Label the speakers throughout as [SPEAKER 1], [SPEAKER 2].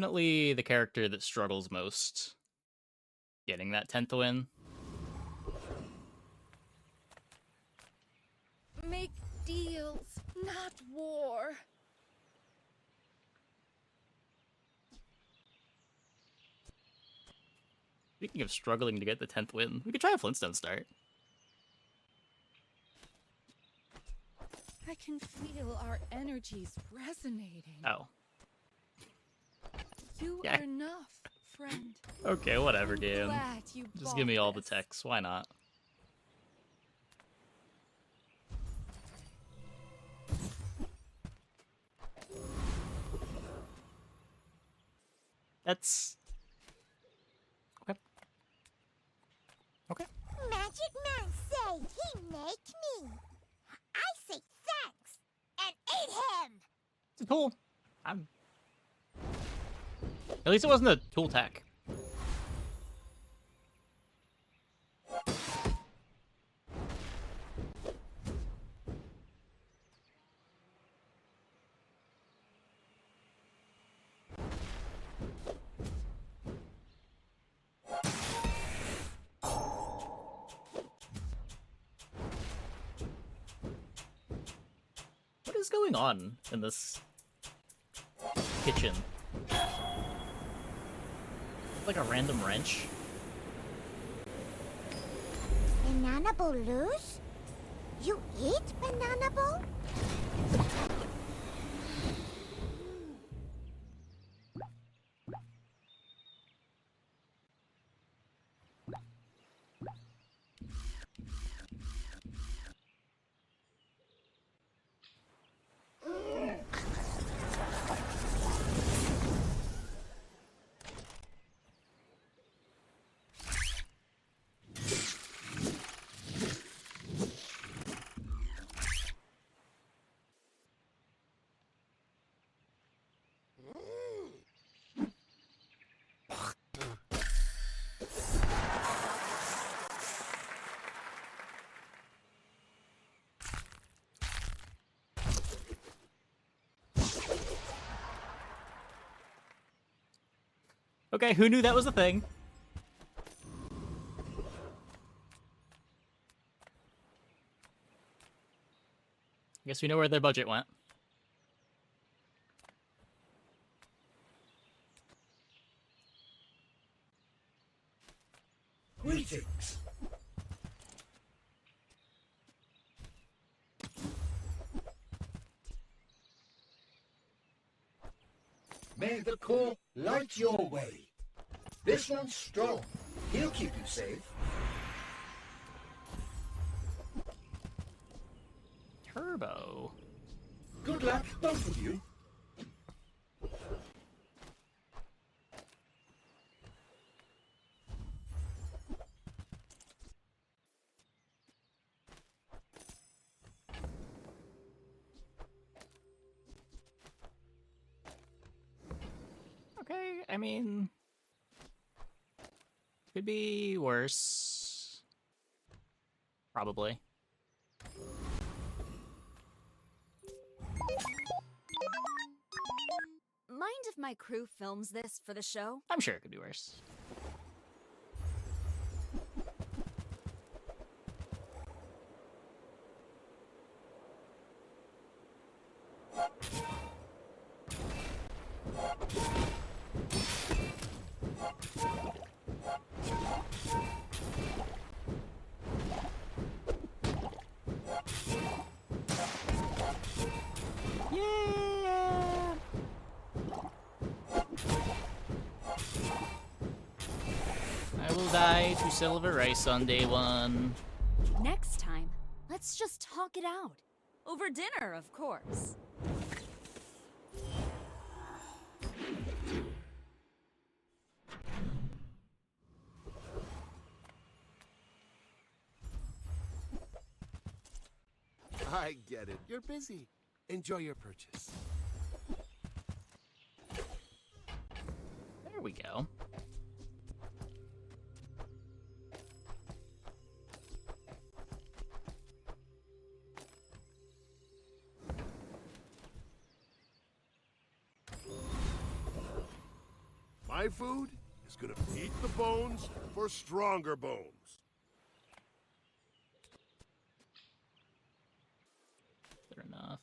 [SPEAKER 1] Definitely the character that struggles most getting that 10th win.
[SPEAKER 2] Make deals, not war.
[SPEAKER 1] Speaking of struggling to get the 10th win, we could try a Flintstone start.
[SPEAKER 2] I can feel our energies resonating.
[SPEAKER 1] Oh.
[SPEAKER 2] You
[SPEAKER 1] Yeah.
[SPEAKER 2] are enough, friend.
[SPEAKER 1] Okay, whatever,
[SPEAKER 2] I'm
[SPEAKER 1] game.
[SPEAKER 2] glad you
[SPEAKER 1] Just give me all the
[SPEAKER 2] this.
[SPEAKER 1] techs. Why not? That's... Okay. Okay.
[SPEAKER 3] Magic Man say he make me. I say thanks and eat him.
[SPEAKER 1] It's a tool. At least it wasn't a tool tech. What is going on in this kitchen? Like a random wrench?
[SPEAKER 3] Banana lose? You eat banana bowl?
[SPEAKER 1] Okay, who knew that was a thing? Guess we know where their budget went.
[SPEAKER 4] Greetings. May the core light your way. This one's strong. He'll keep you safe.
[SPEAKER 1] Turbo.
[SPEAKER 4] Good luck, both of you.
[SPEAKER 1] Okay, I mean... Could be worse. Probably.
[SPEAKER 5] Mind if my crew films this for the show?
[SPEAKER 1] I'm sure it could be worse. Yeah! I will die to silver rice on day one.
[SPEAKER 5] Next time, let's just talk it out. Over dinner, of course.
[SPEAKER 6] I get it. You're busy. Enjoy your purchase.
[SPEAKER 1] There we go.
[SPEAKER 6] My food is gonna feed the bones for stronger bones.
[SPEAKER 1] Fair enough.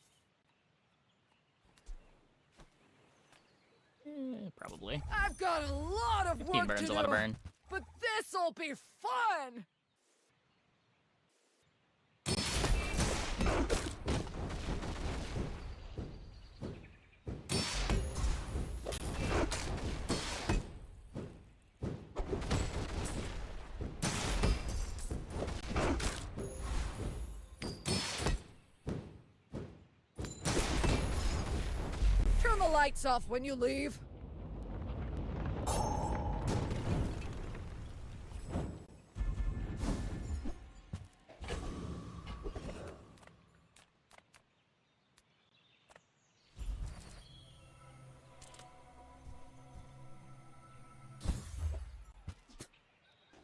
[SPEAKER 1] Probably.
[SPEAKER 2] I've got a lot of
[SPEAKER 1] 15
[SPEAKER 2] work
[SPEAKER 1] burns,
[SPEAKER 2] to
[SPEAKER 1] a lot of
[SPEAKER 2] do,
[SPEAKER 1] burn.
[SPEAKER 2] but this'll be fun! Turn the lights off when you leave.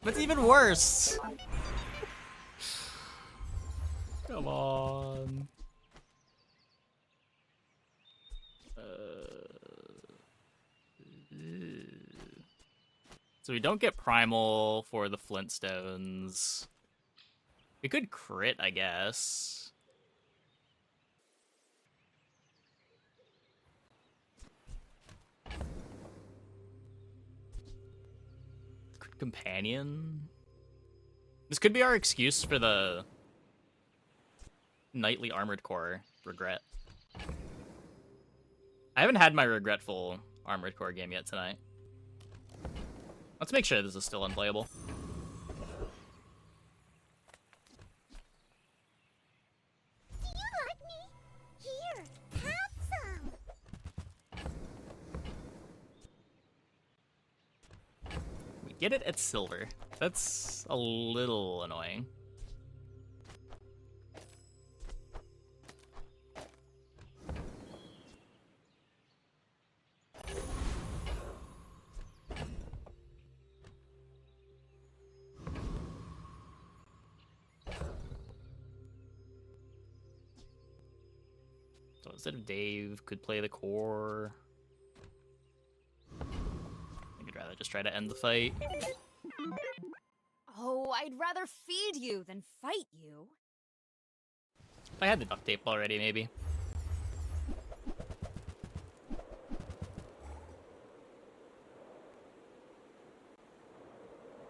[SPEAKER 1] That's even worse. Come on. So we don't get primal for the Flintstones. We could crit, I guess. Crit companion. This could be our excuse for the Knightly Armored Core regret. I haven't had my regretful Armored Core game yet tonight. Let's make sure this is still unplayable.
[SPEAKER 3] Do you like me? Here, have some.
[SPEAKER 1] We get it at silver. That's a little annoying. So instead of Dave, could play the core. I think I'd rather just try to end the fight.
[SPEAKER 5] Oh, I'd rather feed you than fight you.
[SPEAKER 1] If I had the duct tape already, maybe.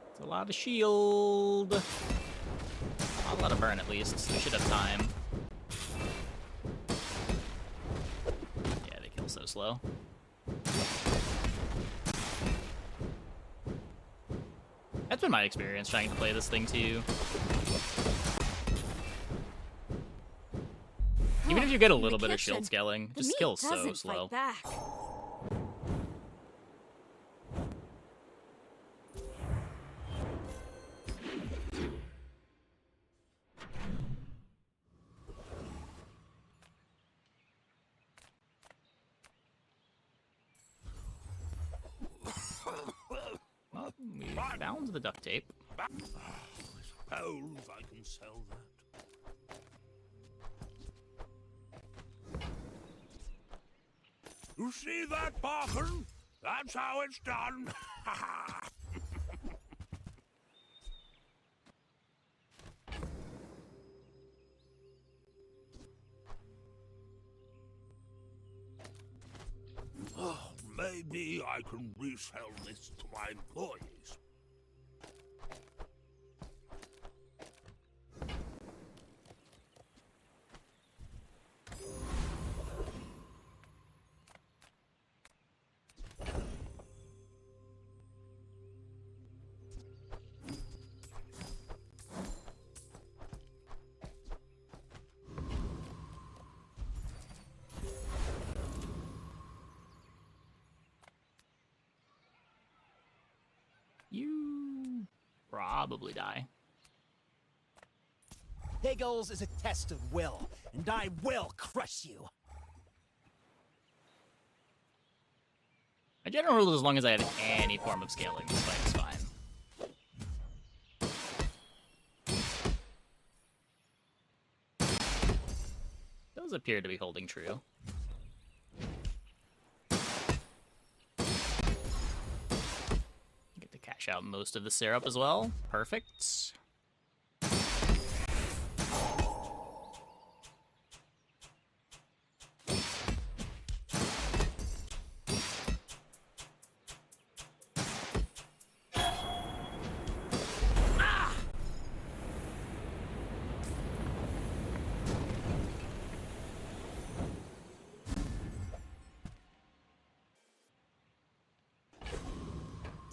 [SPEAKER 1] It's a lot of shield. Not a lot of burn, at least, so we should have time. Yeah, they kill so slow. That's been my experience trying to play this thing, too. Even if you get a little bit of shield scaling,
[SPEAKER 5] The
[SPEAKER 1] just
[SPEAKER 5] meat
[SPEAKER 1] kills so
[SPEAKER 5] doesn't
[SPEAKER 1] slow.
[SPEAKER 5] fight back.
[SPEAKER 1] Well, we found the duct tape.
[SPEAKER 6] I suppose I can sell that. You see that, Barkin? That's how it's done. Oh, maybe I can resell this to my employees.
[SPEAKER 1] You probably die.
[SPEAKER 7] Higgles is a test of will, and I will crush you.
[SPEAKER 1] My general rule is as long as I have any form of scaling, this fight is fine. Does appear to be holding true. max out most of the syrup as well. Perfect. It's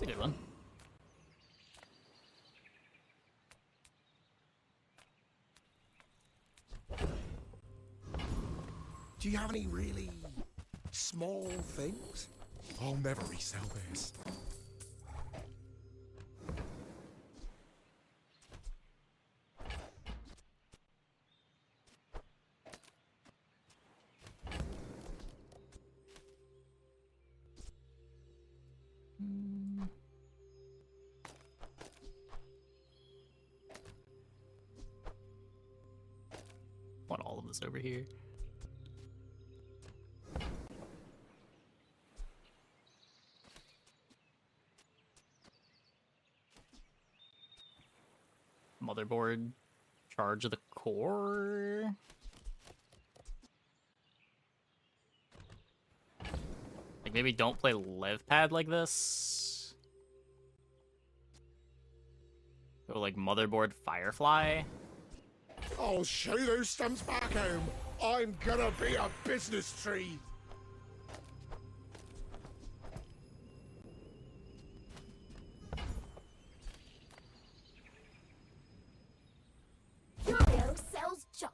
[SPEAKER 1] a good one.
[SPEAKER 8] Do you have any really small things? I'll never resell this.
[SPEAKER 1] Want all of this over here. Motherboard, charge of the core. Like maybe don't play lev pad like this. Go like motherboard firefly.
[SPEAKER 8] I'll show those stumps back home. I'm gonna be a business tree.
[SPEAKER 3] Curio sells junk.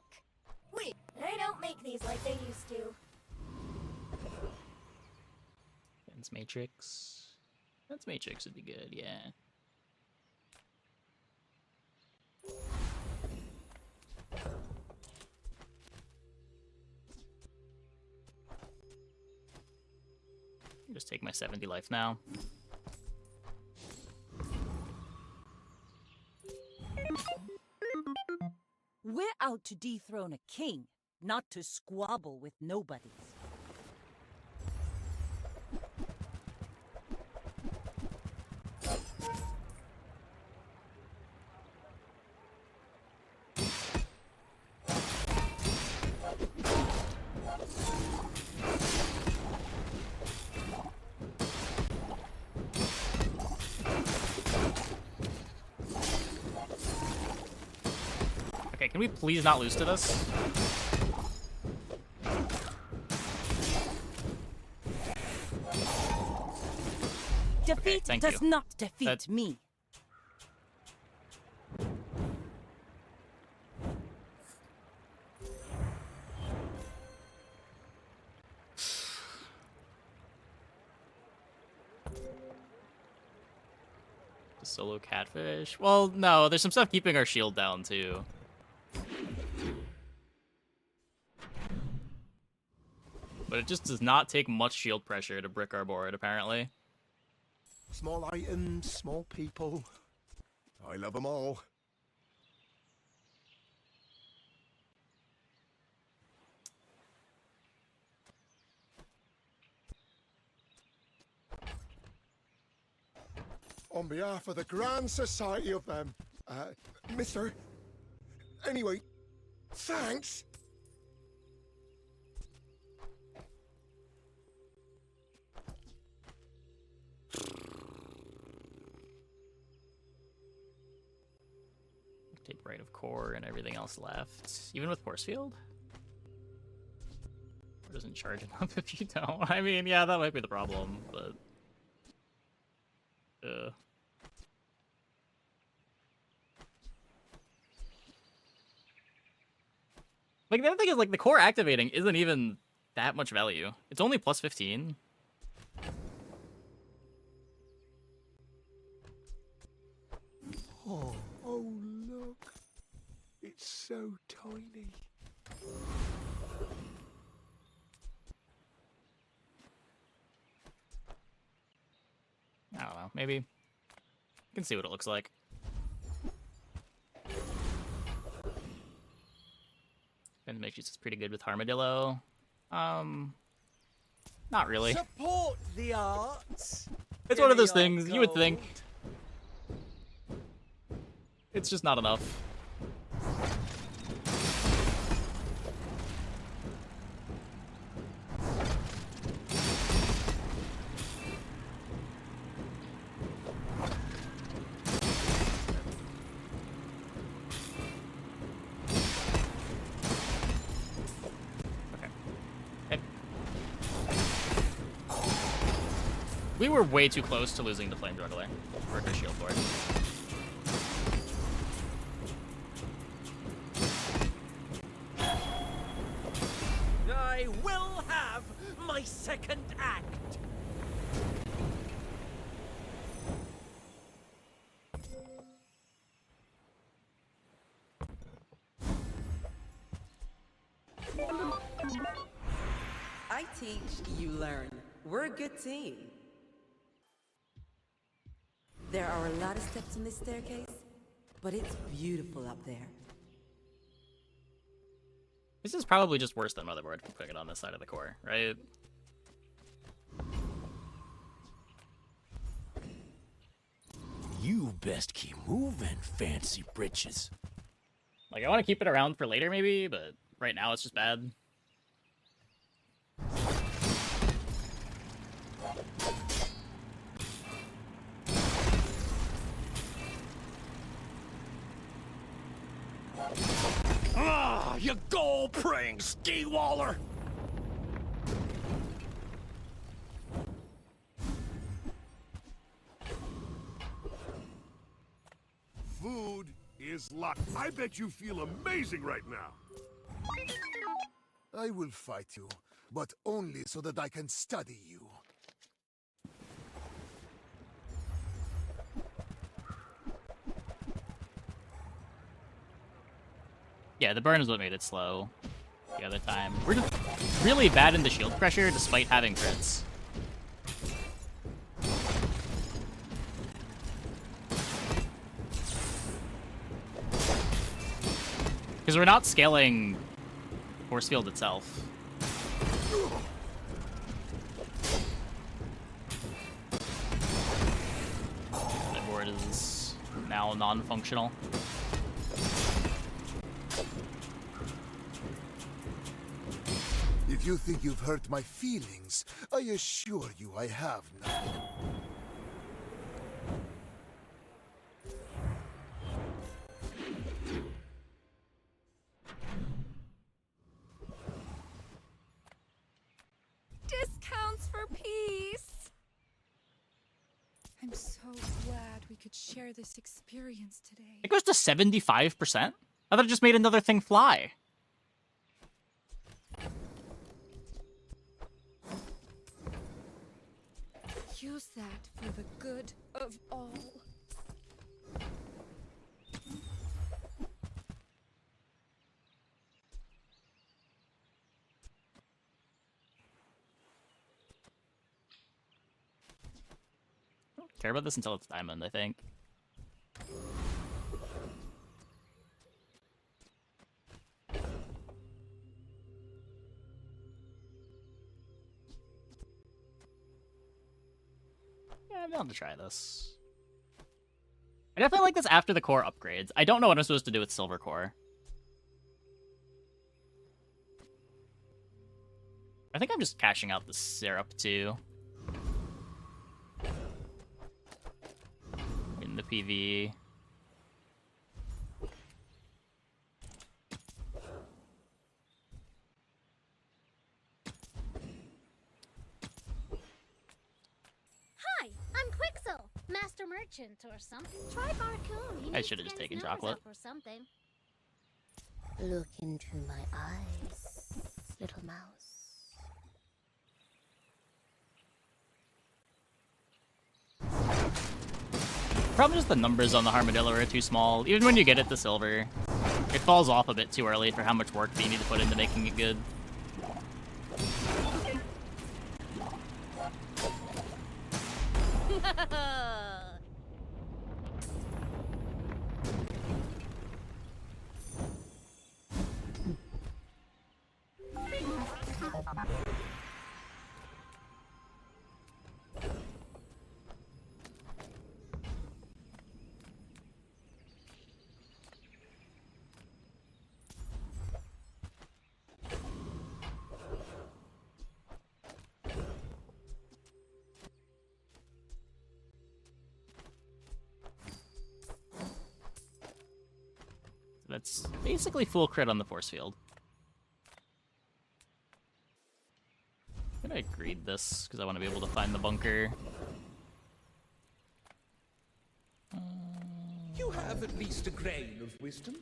[SPEAKER 3] Wait, they don't make these like they used to.
[SPEAKER 1] Fence matrix. Fence matrix would be good, yeah. Just take my 70 life now.
[SPEAKER 9] We're out to dethrone a king, not to squabble with nobodies.
[SPEAKER 1] Okay, can we please not lose to this?
[SPEAKER 9] Defeat
[SPEAKER 1] thank
[SPEAKER 9] does
[SPEAKER 1] you.
[SPEAKER 9] not defeat
[SPEAKER 1] That's-
[SPEAKER 9] me.
[SPEAKER 1] Solo catfish. Well, no, there's some stuff keeping our shield down too. But it just does not take much shield pressure to brick our board, apparently.
[SPEAKER 8] Small items, small people. I love them all. On behalf of the Grand Society of them, Mister. Anyway, thanks.
[SPEAKER 1] Take right of core and everything else left. Even with Horsefield? Or doesn't charge enough if you don't? I mean, yeah, that might be the problem, but... Like, the other thing is, like, the core activating isn't even that much value. It's only plus 15.
[SPEAKER 8] Oh, look. It's so tiny.
[SPEAKER 1] I don't know, maybe. I can see what it looks like. And makes it pretty good with Armadillo. Not really.
[SPEAKER 7] Support the arts.
[SPEAKER 1] It's one of those
[SPEAKER 7] Give me
[SPEAKER 1] things
[SPEAKER 7] your
[SPEAKER 1] you would think.
[SPEAKER 7] gold.
[SPEAKER 1] It's just not enough. We were way too close to losing the Flame Juggler. Or the Shield Lord.
[SPEAKER 7] I will have my second act.
[SPEAKER 10] I teach, you learn. We're a good team. There are a lot of steps in this staircase, but it's beautiful up there.
[SPEAKER 1] This is probably just worse than Motherboard for putting it on this side of the core, right?
[SPEAKER 7] You best keep moving, fancy britches.
[SPEAKER 1] Like, I want to keep it around for later, maybe, but right now it's just bad.
[SPEAKER 6] Ah, you goal-praying ski-waller! Food is luck. I bet you feel amazing right now.
[SPEAKER 8] I will fight you, but only so that I can study you.
[SPEAKER 1] Yeah, the burn is what made it slow the other time. We're just really bad into shield pressure despite having crits. Because we're not scaling force field itself. The board is now non-functional.
[SPEAKER 8] If you think you've hurt my feelings, I assure you I have none.
[SPEAKER 2] Discounts for peace. I'm so glad we could share this experience today.
[SPEAKER 1] It goes to 75%? I thought it just made another thing fly.
[SPEAKER 2] Use that for the good of all.
[SPEAKER 1] I don't care about this until it's diamond, I think. Yeah, I'm down to try this. I definitely like this after the core upgrades. I don't know what I'm supposed to do with silver core. I think I'm just cashing out the syrup too. In the PV.
[SPEAKER 3] Hi, I'm Quixel, Master Merchant or something. Try Barcoon. He
[SPEAKER 1] I
[SPEAKER 3] needs
[SPEAKER 1] should
[SPEAKER 3] to
[SPEAKER 1] have just
[SPEAKER 3] get his
[SPEAKER 1] taken
[SPEAKER 3] numbers
[SPEAKER 1] chocolate.
[SPEAKER 3] up or something. Look into my eyes, little mouse.
[SPEAKER 1] Probably just the numbers on the Armadillo are too small. Even when you get it to silver, it falls off a bit too early for how much work you need to put into making it good. It's basically full crit on the force field. I'm gonna greed this because I want to be able to find the bunker.
[SPEAKER 6] You have at least a grain of wisdom,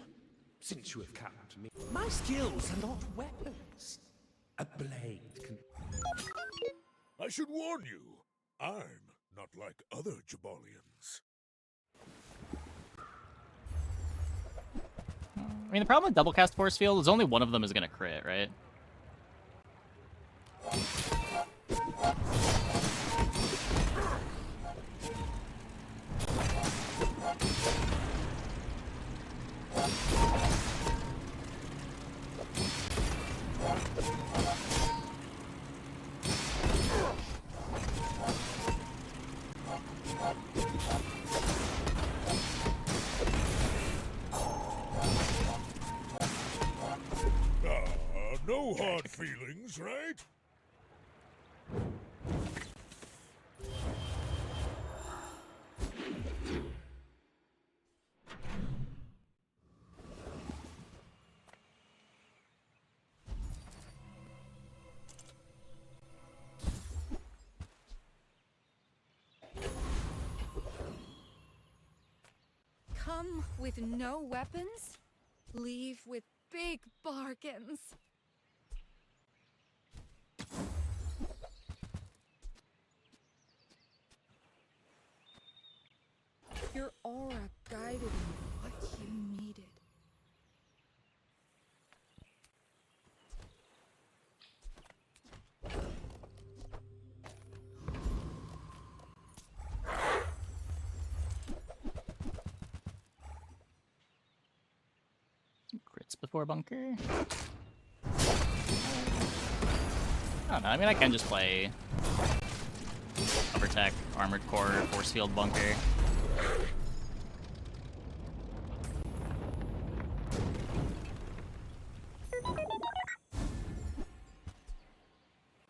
[SPEAKER 6] since you have come to me. My skills are not weapons. A blade can...
[SPEAKER 11] I should warn you, I'm not like other Jabalians.
[SPEAKER 1] I mean, the problem with double cast force field is only one of them is gonna crit, right?
[SPEAKER 11] No hard feelings, right?
[SPEAKER 2] Come with no weapons, leave with big bargains. Your aura guided me what you needed.
[SPEAKER 1] Crits before bunker. I don't know. I mean, I can just play cover tech, armored core, force field bunker.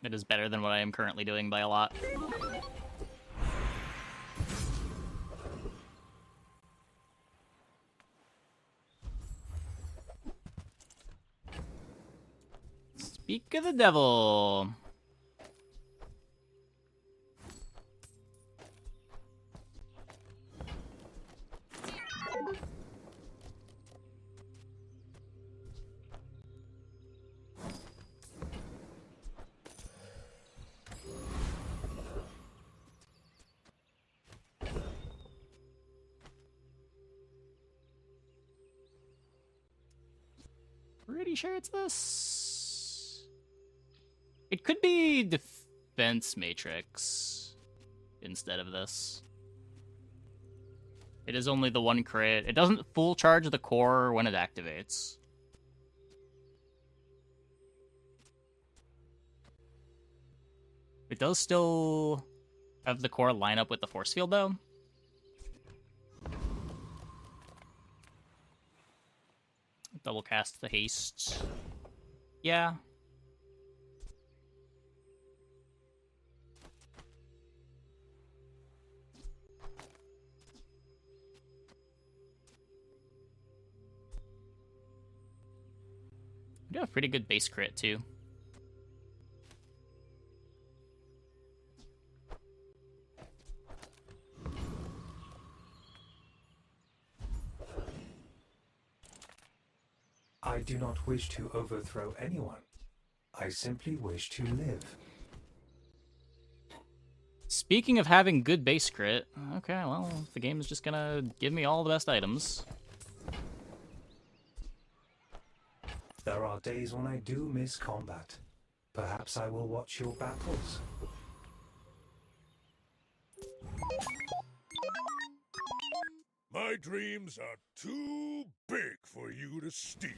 [SPEAKER 1] It is better than what I am currently doing by a lot. Speak of the devil. Pretty sure it's this. It could be defense matrix instead of this. It is only the one crit. It doesn't full charge the core when it activates. It does still have the core line up with the force field though. Double cast the haste. Yeah. We do have pretty good base crit too.
[SPEAKER 12] I do not wish to overthrow anyone. I simply wish to live.
[SPEAKER 1] Speaking of having good base crit, okay, well, the game is just gonna give me all the best items.
[SPEAKER 12] There are days when I do miss combat. Perhaps I will watch your battles.
[SPEAKER 11] My dreams are too big for you to steal.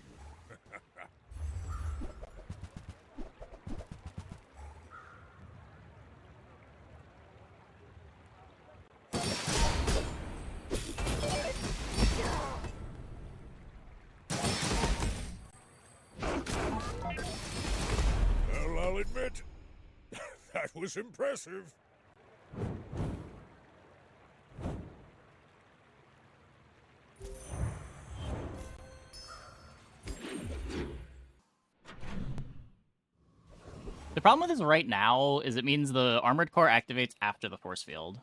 [SPEAKER 11] Well, I'll admit, that was impressive.
[SPEAKER 1] The problem with this right now is it means the armored core activates after the force field.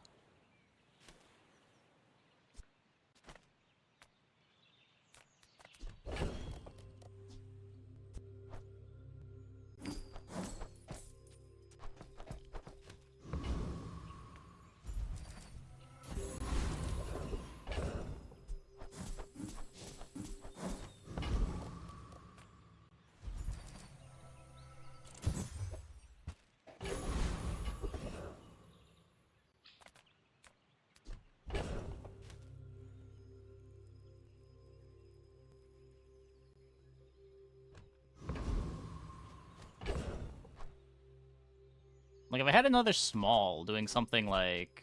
[SPEAKER 1] Like, if I had another small doing something like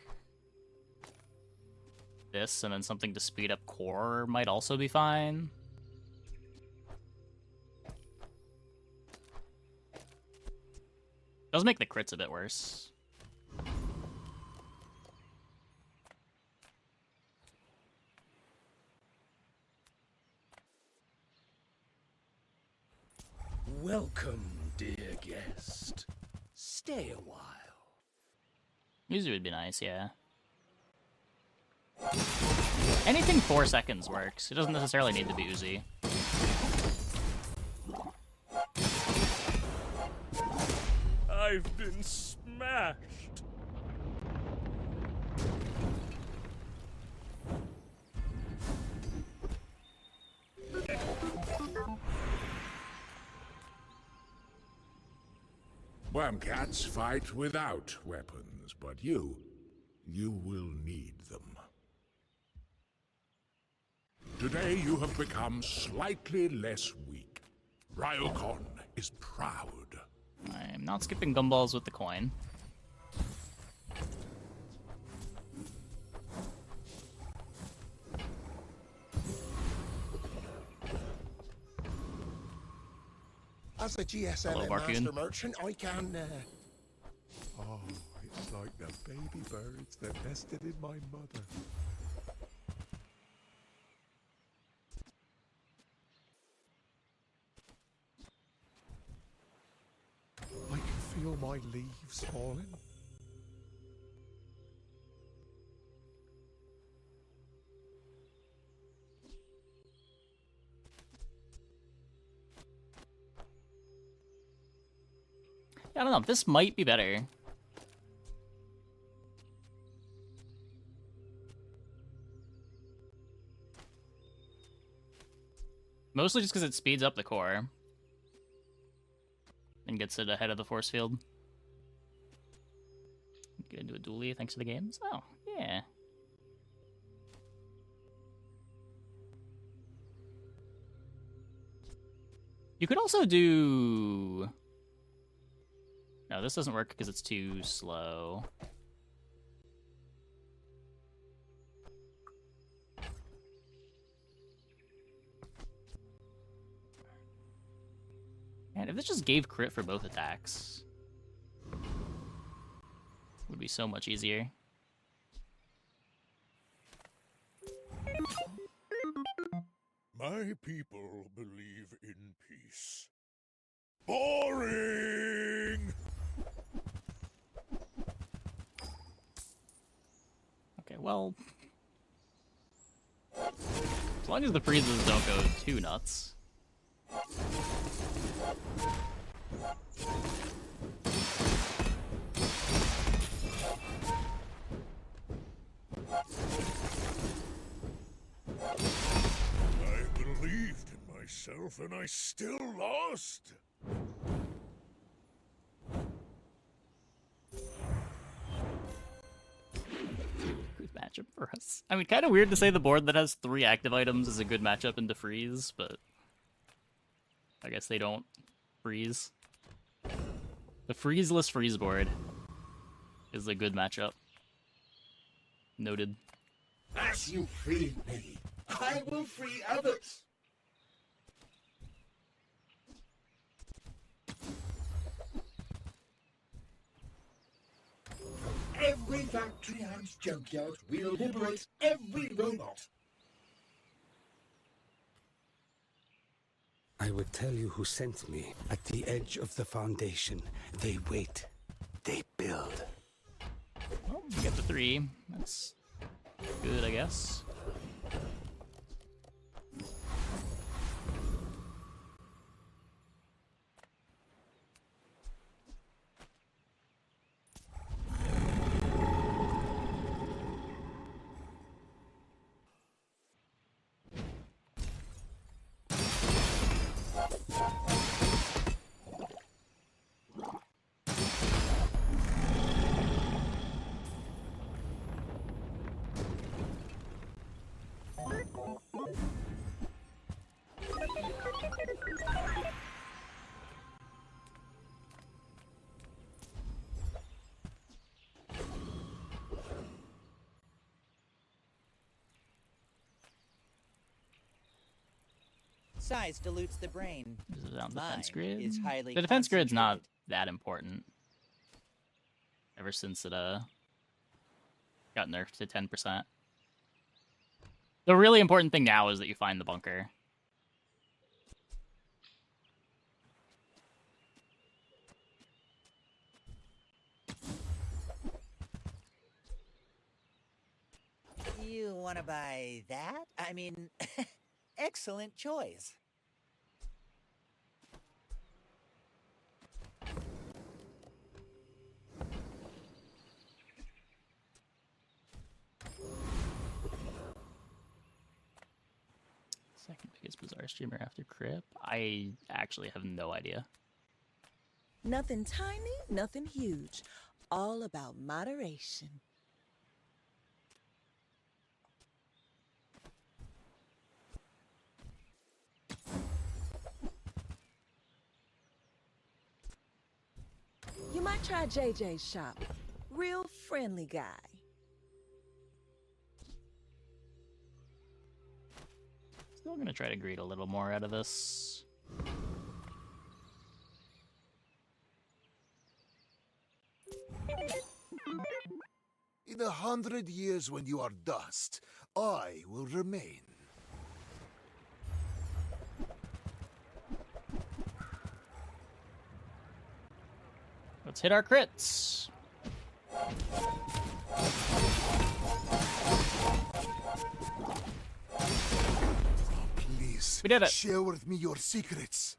[SPEAKER 1] this and then something to speed up core might also be fine. Does make the crits a bit worse.
[SPEAKER 6] Welcome, dear guest. Stay a while.
[SPEAKER 1] Uzi would be nice, yeah. Anything 4 seconds works. It doesn't necessarily need to be Uzi.
[SPEAKER 11] I've been smashed. Wormcats fight without weapons, but you will need them. Today you have become slightly less weak. Ryokon is proud.
[SPEAKER 1] I'm not skipping gumballs with the coin.
[SPEAKER 8] As a GSM
[SPEAKER 1] Hello,
[SPEAKER 8] and
[SPEAKER 1] Barcoon.
[SPEAKER 8] master merchant, I can. Oh, it's like the baby birds that nested in my mother. I can feel my leaves falling.
[SPEAKER 1] I don't know. This might be better. Mostly just because it speeds up the core. And gets it ahead of the force field. Get into a dually thanks to the games. Oh, yeah. You could also do... No, this doesn't work because it's too slow. Man, if this just gave crit for both attacks, it would be so much easier.
[SPEAKER 11] My people believe in peace. Boring!
[SPEAKER 1] Okay, well... As long as the freezes don't go too nuts.
[SPEAKER 11] I believed in myself and I still lost.
[SPEAKER 1] Good matchup for us. I mean, kind of weird to say the board that has 3 active items is a good matchup into freeze, but I guess they don't freeze. The freezeless freeze board is a good matchup. Noted.
[SPEAKER 4] As you free me, I will free others. Every factory and junkyard will liberate every robot.
[SPEAKER 13] I would tell you who sent me. At the edge of the foundation, they wait. They build.
[SPEAKER 1] Well, we get the 3. That's good, I guess.
[SPEAKER 14] Size dilutes the brain.
[SPEAKER 1] Is it on the defense
[SPEAKER 14] Mine
[SPEAKER 1] grid?
[SPEAKER 14] is highly
[SPEAKER 1] The defense grid's not
[SPEAKER 14] concentrated.
[SPEAKER 1] that important. Ever since it got nerfed to 10%. The really important thing now is that you find the bunker.
[SPEAKER 14] You want to buy that? I mean, excellent choice.
[SPEAKER 1] Second biggest Bazaar streamer after Crip? I actually have no idea.
[SPEAKER 10] Nothing tiny, nothing huge. All about moderation. You might try JJ's shop. Real friendly guy.
[SPEAKER 1] Still gonna try to greed a little more out of this.
[SPEAKER 15] In 100 years when you are dust, I will remain.
[SPEAKER 1] Let's hit our crits.
[SPEAKER 15] Please,
[SPEAKER 1] We did it.
[SPEAKER 15] share with me your secrets.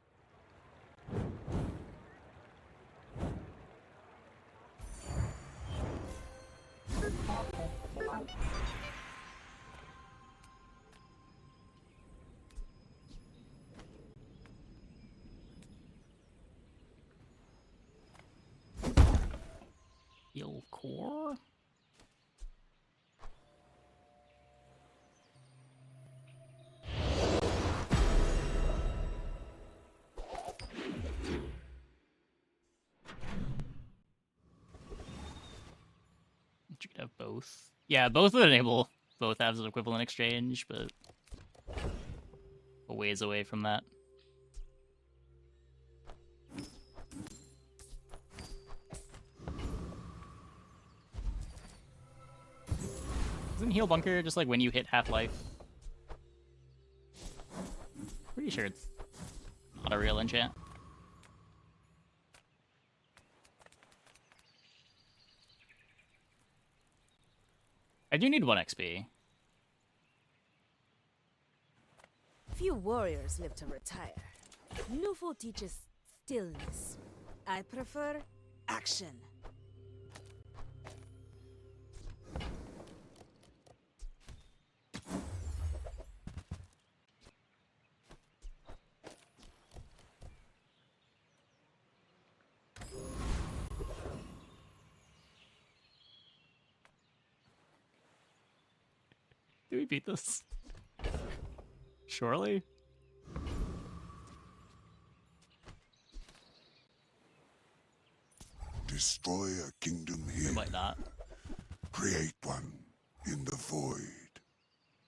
[SPEAKER 1] Heal core? You could have both. Yeah, both would enable both halves of equivalent exchange, but a ways away from that. Isn't heal bunker just like when you hit half-life? Pretty sure it's not a real enchant. I do need 1 XP.
[SPEAKER 5] Few warriors live to retire. Lufo teaches stillness. I prefer action.
[SPEAKER 1] Do we beat this? Surely?
[SPEAKER 11] Destroy a kingdom
[SPEAKER 1] We
[SPEAKER 11] here.
[SPEAKER 1] might not.
[SPEAKER 11] Create one in the void.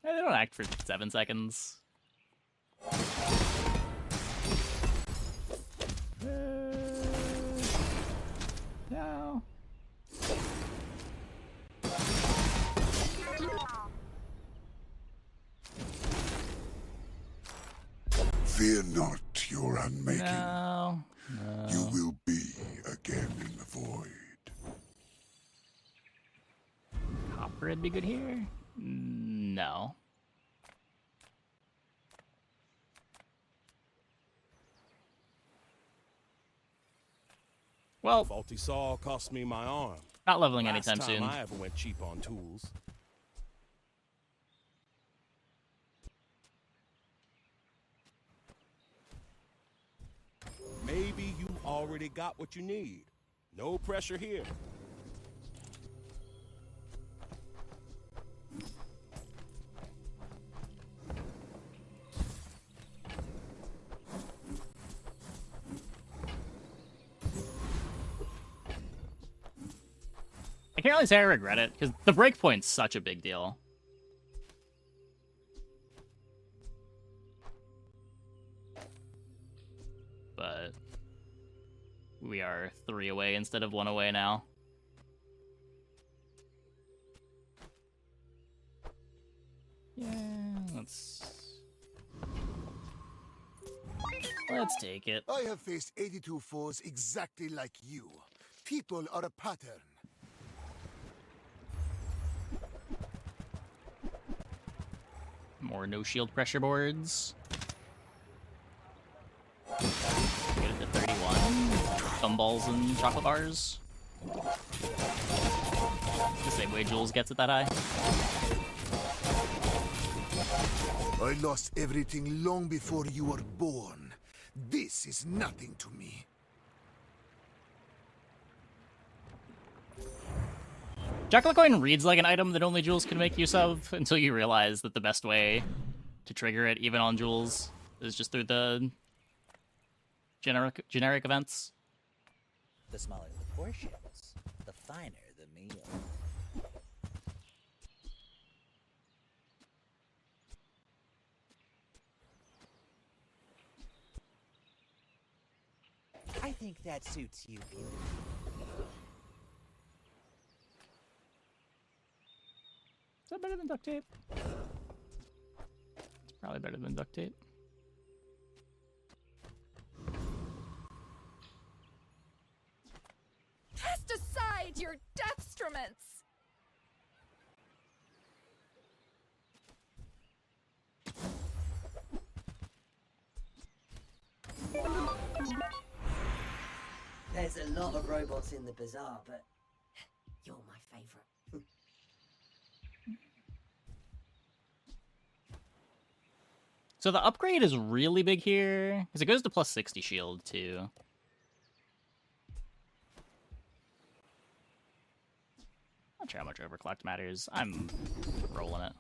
[SPEAKER 1] They don't act for 7 seconds. No.
[SPEAKER 11] Fear not, your unmaking.
[SPEAKER 1] No.
[SPEAKER 11] You will be again in the void.
[SPEAKER 1] Copper would be good here? No. Well,
[SPEAKER 16] faulty saw cost me my arm.
[SPEAKER 1] Not leveling
[SPEAKER 16] Last
[SPEAKER 1] anytime
[SPEAKER 16] time
[SPEAKER 1] soon.
[SPEAKER 16] I ever went cheap on tools. Maybe you already got what you need. No pressure here.
[SPEAKER 1] I can't really say I regret it, because the breakpoint's such a big deal. But we are 3 away instead of 1 away now. Yeah, let's take it.
[SPEAKER 15] I have faced 82 foes exactly like you. People are a pattern.
[SPEAKER 1] More no shield pressure boards. Get it to 31. Gumballs and chocolate bars. The same way Jules gets it that high.
[SPEAKER 15] I lost everything long before you were born. This is nothing to me.
[SPEAKER 1] Chocolate coin reads like an item that only Jules can make use of until you realize that the best way to trigger it, even on Jules, is just through the generic events.
[SPEAKER 14] The smaller the portions, the finer the meal. I think that suits you beautifully.
[SPEAKER 1] Is that better than duct tape? It's probably better than duct tape.
[SPEAKER 2] Cast aside your deathstruments!
[SPEAKER 17] There's a lot of robots in the Bazaar, but you're my favorite.
[SPEAKER 1] So the upgrade is really big here, because it goes to plus 60 shield, too. Not sure how much overclocked matters. I'm rolling it.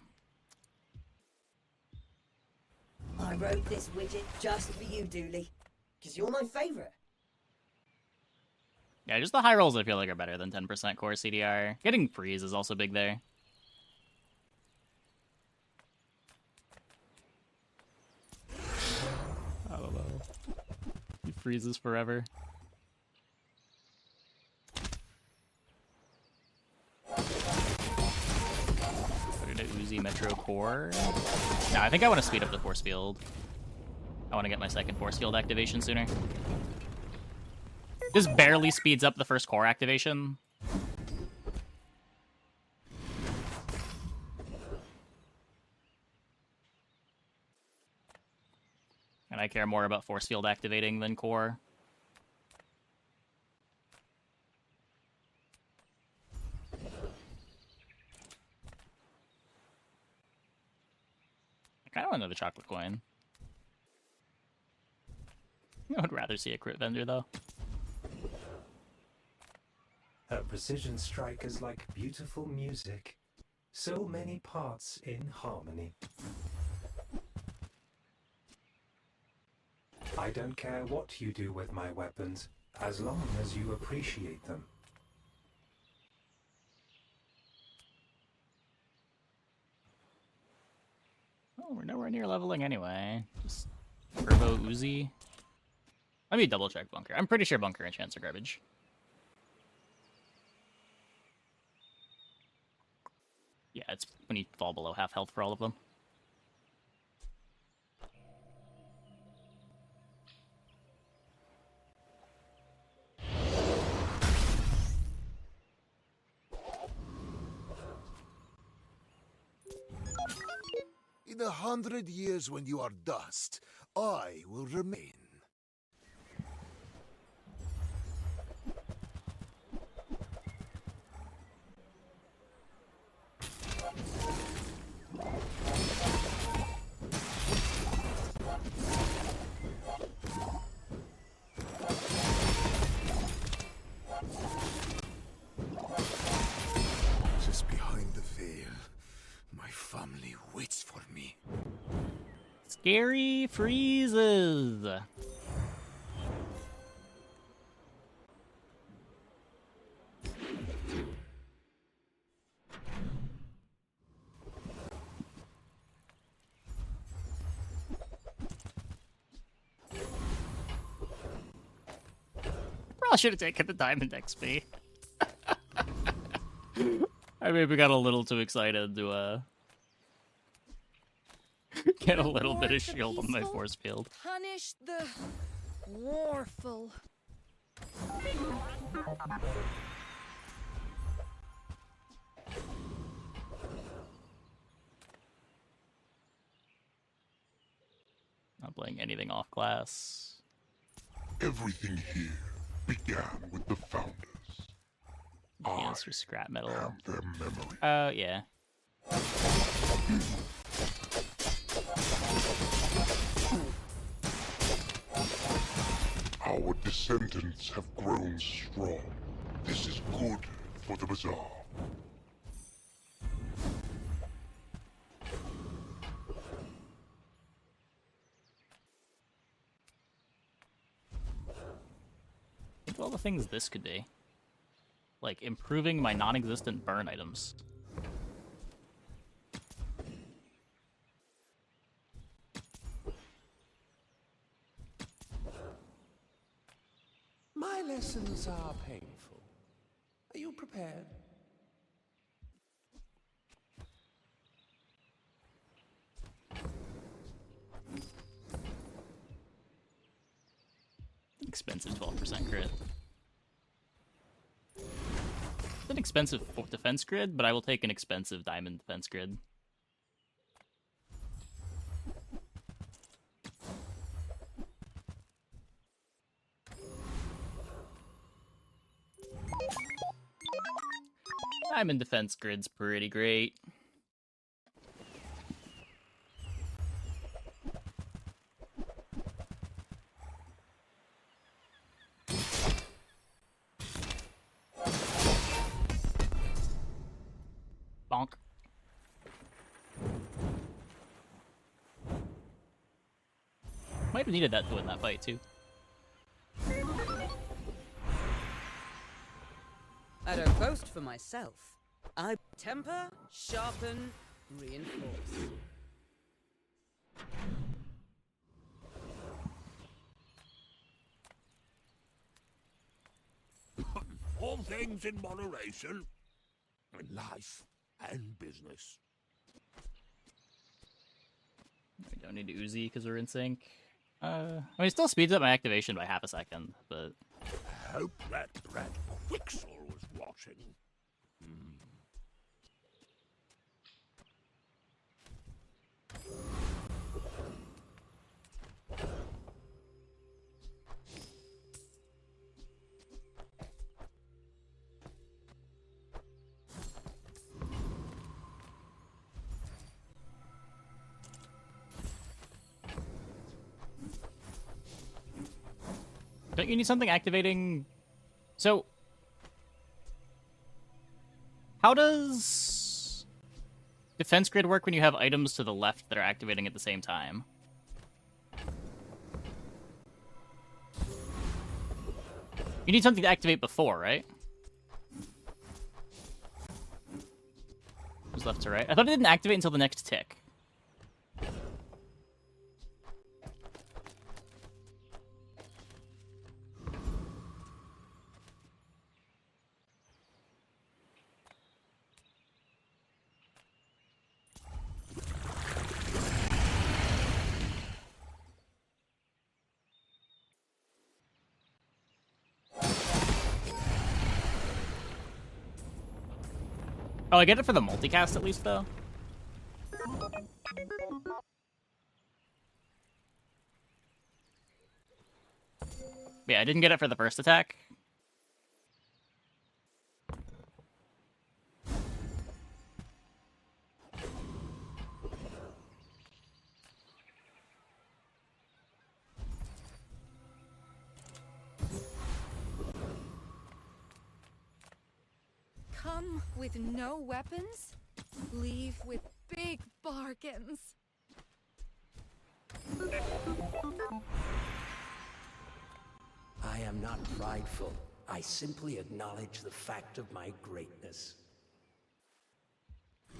[SPEAKER 17] I wrote this widget just for you, Dooley, because you're my favorite.
[SPEAKER 1] Yeah, just the high rolls I feel like are better than 10% core CDR. Getting freeze is also big there. I don't know. He freezes forever. Put it at Uzi Metro Core. Nah, I think I want to speed up the force field. I want to get my second force field activation sooner. This barely speeds up the first core activation. And I care more about force field activating than core. I kind of want another chocolate coin. I would rather see a crit vendor, though.
[SPEAKER 12] Her precision strike is like beautiful music. So many parts in harmony. I don't care what you do with my weapons, as long as you appreciate them.
[SPEAKER 1] Oh, we're nowhere near leveling anyway. Just Turbo Uzi. Let me double check Bunker. I'm pretty sure Bunker and Chance are garbage. Yeah, it's when you fall below half health for all of them.
[SPEAKER 15] In 100 years when you are dust, I will remain. Just behind the veil, my family waits for me.
[SPEAKER 1] Scary freezes. Probably should have taken the diamond XP. I maybe got a little too excited to get a little bit of shield on my force field.
[SPEAKER 2] Punish the warful.
[SPEAKER 1] Not playing anything off class.
[SPEAKER 11] Everything here began with the founders.
[SPEAKER 1] Yes, for scrap metal.
[SPEAKER 11] Have their memory.
[SPEAKER 1] Yeah.
[SPEAKER 11] Our descendants have grown strong. This is good for the Bazaar.
[SPEAKER 1] Think of all the things this could be. Like improving my non-existent burn items.
[SPEAKER 6] My lessons are painful. Are you prepared?
[SPEAKER 1] Expensive 12% crit. It's an expensive defense grid, but I will take an expensive diamond defense grid. Diamond defense grid's pretty great. Bonk. Might have needed that to win that fight, too.
[SPEAKER 10] I don't boast for myself. I temper, sharpen, reinforce.
[SPEAKER 16] All things in moderation. In life and business.
[SPEAKER 1] We don't need to Uzi because we're in sync. I mean, it still speeds up my activation by half a second, but...
[SPEAKER 16] I hope that rat Quixel was watching.
[SPEAKER 1] Don't you need something activating... So... How does... Defense grid work when you have items to the left that are activating at the same time? You need something to activate before, right? It was left to right. I thought it didn't activate until the next tick. Oh, I get it for the multicast at least, though? Yeah, I didn't get it for the first attack.
[SPEAKER 2] Come with no weapons, leave with big bargains.
[SPEAKER 18] I am not prideful. I simply acknowledge the fact of my greatness.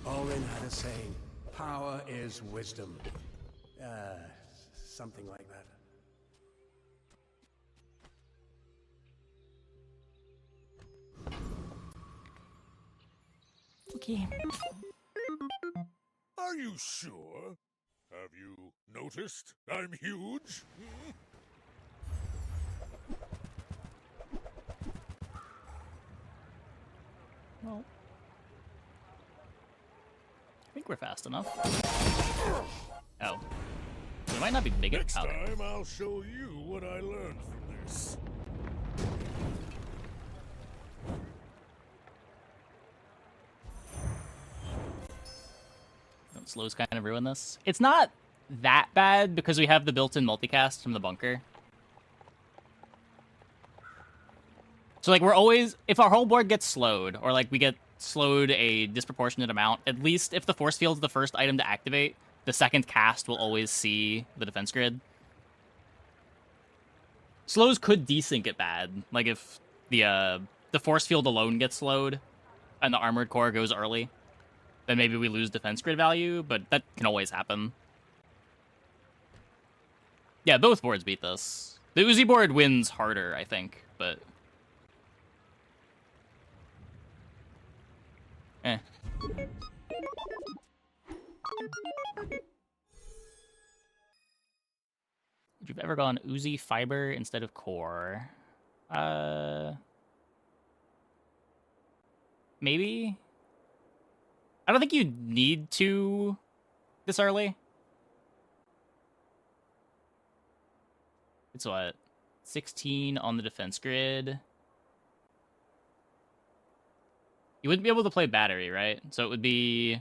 [SPEAKER 18] Orin had a saying, power is wisdom. Something like that.
[SPEAKER 1] Okay.
[SPEAKER 11] Are you sure? Have you noticed I'm huge?
[SPEAKER 1] Well, I think we're fast enough. Oh. We might not be big enough.
[SPEAKER 11] Next time, I'll show you what I learned from this.
[SPEAKER 1] Slows kind of ruin this. It's not that bad because we have the built-in multicast from the bunker. So like we're always, if our whole board gets slowed, or like we get slowed a disproportionate amount, at least if the force field's the first item to activate, the second cast will always see the defense grid. Slows could desync it bad, like if the force field alone gets slowed and the armored core goes early, then maybe we lose defense grid value, but that can always happen. Yeah, both boards beat this. The Uzi board wins harder, I think, but... eh. If you've ever gone Uzi fiber instead of core... maybe? I don't think you need to this early. It's what? 16 on the defense grid. You wouldn't be able to play battery, right? So it would be...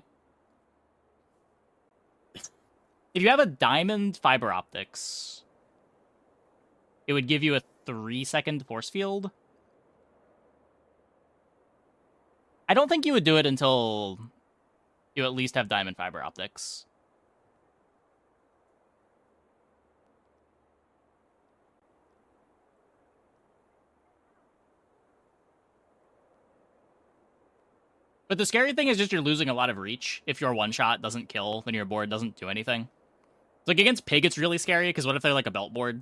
[SPEAKER 1] if you have a diamond fiber optics, it would give you a 3-second force field. I don't think you would do it until you at least have diamond fiber optics. But the scary thing is just you're losing a lot of reach. If your one-shot doesn't kill, then your board doesn't do anything. Like, against Pig, it's really scary, because what if they're like a belt board?